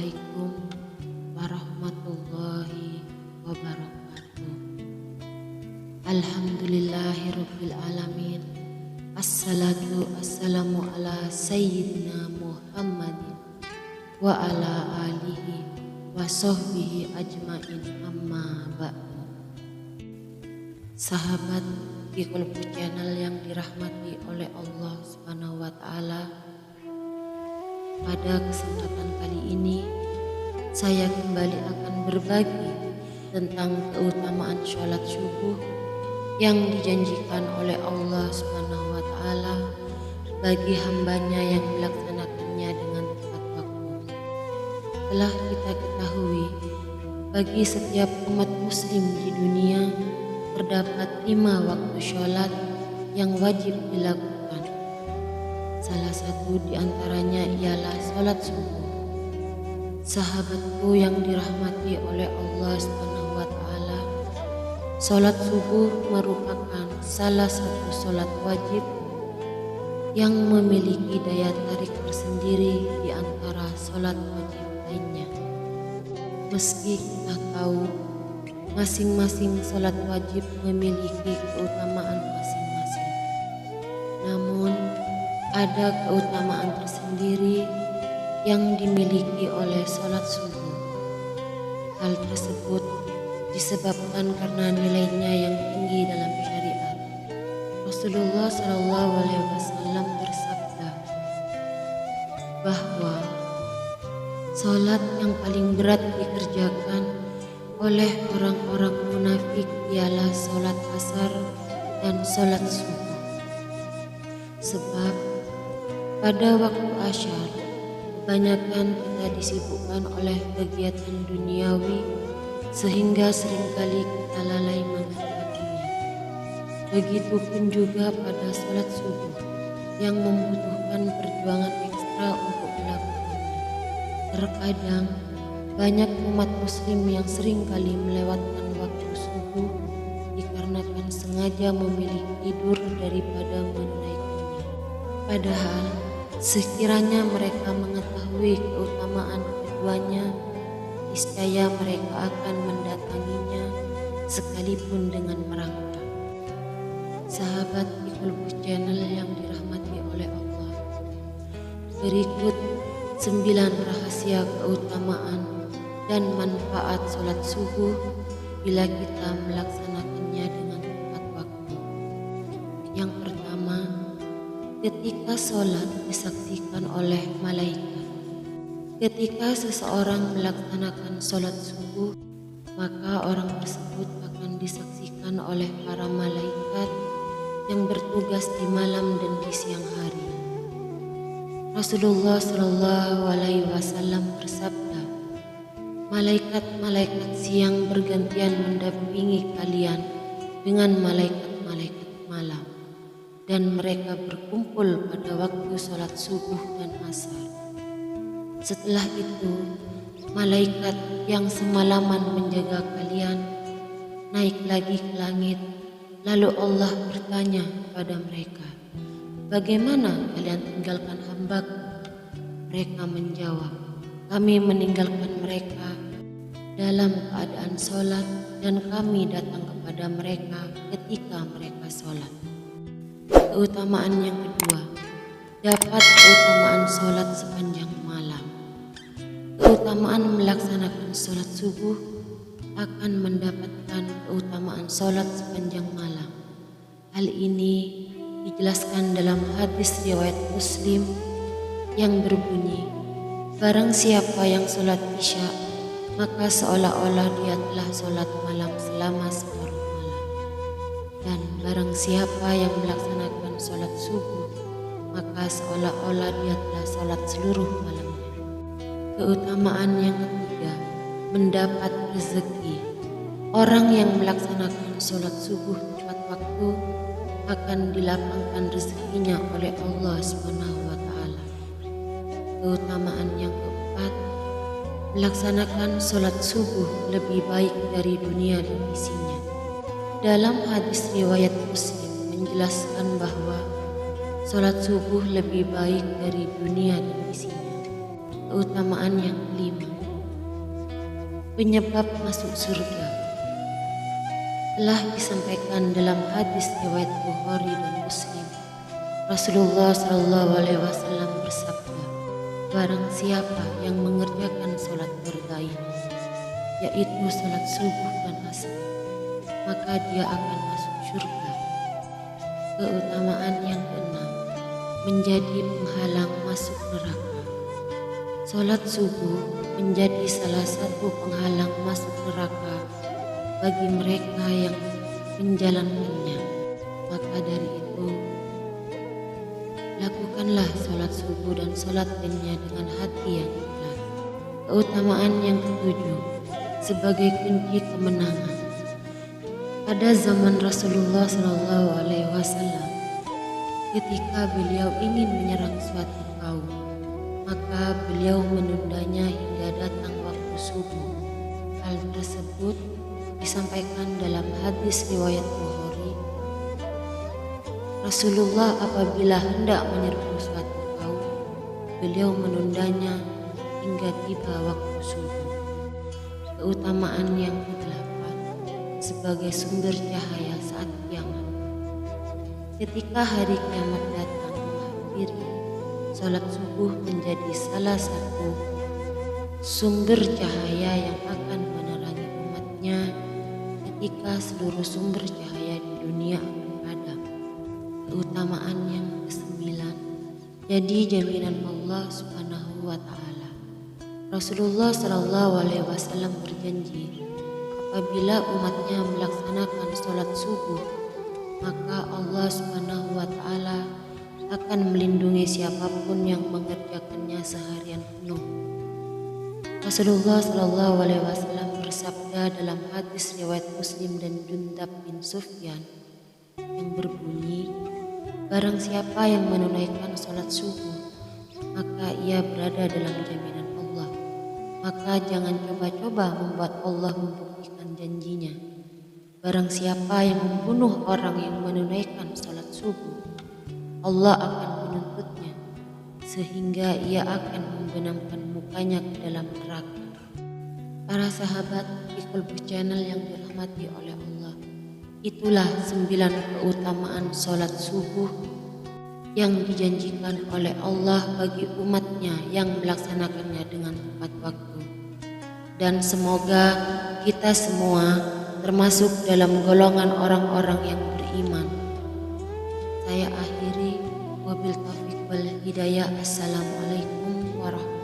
Assalamualaikum warahmatullahi wabarakatuh. Alhamdulillahirabbil alamin. Assalamu ala sayyidina Muhammadin wa ala alihi wa sahbihi ajmain, amma ba'du. Sahabat di Kolbu Channel yang dirahmati oleh Allah Subhanahu wa taala, pada kesempatan kali ini saya kembali akan berbagi tentang keutamaan sholat subuh yang dijanjikan oleh Allah Subhanahu wa taala bagi hambanya yang melaksanakannya dengan tepat waktu. Telah kita ketahui, bagi setiap umat muslim di dunia terdapat 5 waktu sholat yang wajib dilakukan. Salah satu di antaranya ialah sholat subuh. Sahabatku yang dirahmati oleh Allah Subhanahu wa taala, sholat subuh merupakan salah satu sholat wajib yang memiliki daya tarik tersendiri di antara sholat wajib lainnya. Meski kita tahu masing-masing sholat wajib memiliki keutamaan masing-masing, namun ada keutamaan tersendiri yang dimiliki oleh sholat subuh. Hal tersebut disebabkan karena nilainya yang tinggi dalam syariat. Rasulullah SAW bersabda bahwa sholat yang paling berat dikerjakan oleh orang-orang munafik ialah sholat asar dan sholat subuh. Sebab pada waktu asyar kebanyakan kita disibukkan oleh kegiatan duniawi sehingga seringkali kita lalai mengerjakannya. Begitupun juga pada sholat subuh yang membutuhkan perjuangan ekstra untuk melakukannya. Terkadang banyak umat muslim yang seringkali melewatkan waktu subuh dikarenakan sengaja memilih tidur daripada menunaikannya. Padahal sekiranya mereka mengetahui keutamaan keduanya, niscaya mereka akan mendatanginya sekalipun dengan merangkak. Sahabat di Kolbu Channel yang dirahmati oleh Allah, berikut 9 rahasia keutamaan dan manfaat sholat subuh bila kita melaksanakannya dengan tepat waktu. Yang pertama, ketika sholat disaksikan oleh malaikat. Ketika seseorang melaksanakan sholat subuh, maka orang tersebut akan disaksikan oleh para malaikat yang bertugas di malam dan di siang hari. Rasulullah SAW bersabda, malaikat-malaikat siang bergantian mendampingi kalian dengan malaikat-malaikat malam, dan mereka berkumpul pada waktu sholat subuh dan asar. Setelah itu, malaikat yang semalaman menjaga kalian naik lagi ke langit, lalu Allah bertanya kepada mereka, bagaimana kalian tinggalkan hamba-Ku? Mereka menjawab, kami meninggalkan mereka dalam keadaan sholat dan kami datang kepada mereka ketika mereka sholat. Keutamaan yang kedua, dapat keutamaan sholat sepanjang malam. Keutamaan melaksanakan sholat subuh akan mendapatkan keutamaan sholat sepanjang malam. Hal ini dijelaskan dalam hadis riwayat Muslim yang berbunyi, barang siapa yang sholat isya, maka seolah-olah dia telah sholat malam selama separuh malam. Dan barang siapa yang melaksanakan sholat subuh, maka seolah-olah dia telah sholat seluruh malamnya. Keutamaan yang ketiga, mendapat rezeki. Orang yang melaksanakan sholat subuh tepat waktu akan dilapangkan rezekinya oleh Allah Subhanahu wa taala. Keutamaan yang keempat, melaksanakan sholat subuh lebih baik dari dunia dan isinya. Dalam hadis riwayat Muslim menjelaskan bahwa sholat subuh lebih baik dari dunia dan isinya. Keutamaan yang kelima, penyebab masuk surga. Telah disampaikan dalam hadis riwayat Bukhari dan Muslim, Rasulullah Shallallahu Alaihi Wasallam bersabda, barang siapa yang mengerjakan sholat fardu, yaitu sholat subuh dan asar, maka dia akan masuk surga. Keutamaan yang keenam, menjadi penghalang masuk neraka. Sholat subuh menjadi salah satu penghalang masuk neraka bagi mereka yang menjalankannya. Maka dari itu, lakukanlah sholat subuh dan sholat lainnya dengan hati yang ikhlas. Keutamaan yang ketujuh, sebagai kunci kemenangan. Pada zaman Rasulullah SAW, ketika beliau ingin menyerang suatu kaum, maka beliau menundanya hingga datang waktu subuh. Hal tersebut disampaikan dalam hadis riwayat Bukhari. Rasulullah apabila hendak menyerbu suatu kaum, beliau menundanya hingga tiba waktu subuh. Keutamaan yang kedelapan, sebagai sumber cahaya saat kiamat. Ketika hari kiamat datang menghampiri, sholat subuh menjadi salah satu sumber cahaya yang akan menerangi umatnya ketika seluruh sumber cahaya di dunia akan padam. Keutamaan yang kesembilan, jadi jaminan Allah Subhanahu wa Ta'ala. Rasulullah Shallallahu Alaihi Wasallam berjanji, apabila umatnya melaksanakan sholat subuh, maka Allah Subhanahu wa Ta'ala akan melindungi siapapun yang mengerjakannya seharian penuh. Rasulullah Shallallahu Alaihi Wasallam bersabda dalam hadis riwayat Muslim dan Jundab bin Sufyan yang berbunyi, barang siapa yang menunaikan sholat subuh, maka ia berada dalam jaminan Allah. Maka jangan coba-coba membuat Allah membuktikan janjinya. Barang siapa yang membunuh orang yang menunaikan sholat subuh, Allah akan menuntutnya sehingga ia akan membenamkan mukanya ke dalam neraka. Para sahabat Iqbal Channel yang dirahmati oleh Allah, itulah 9 keutamaan sholat subuh yang dijanjikan oleh Allah bagi umatnya yang melaksanakannya dengan tepat waktu. Dan semoga kita semua termasuk dalam golongan orang-orang yang beriman. Saya akhiri, wabil taufiq wal hidayah. Assalamualaikum warahmatullahi wabarakatuh.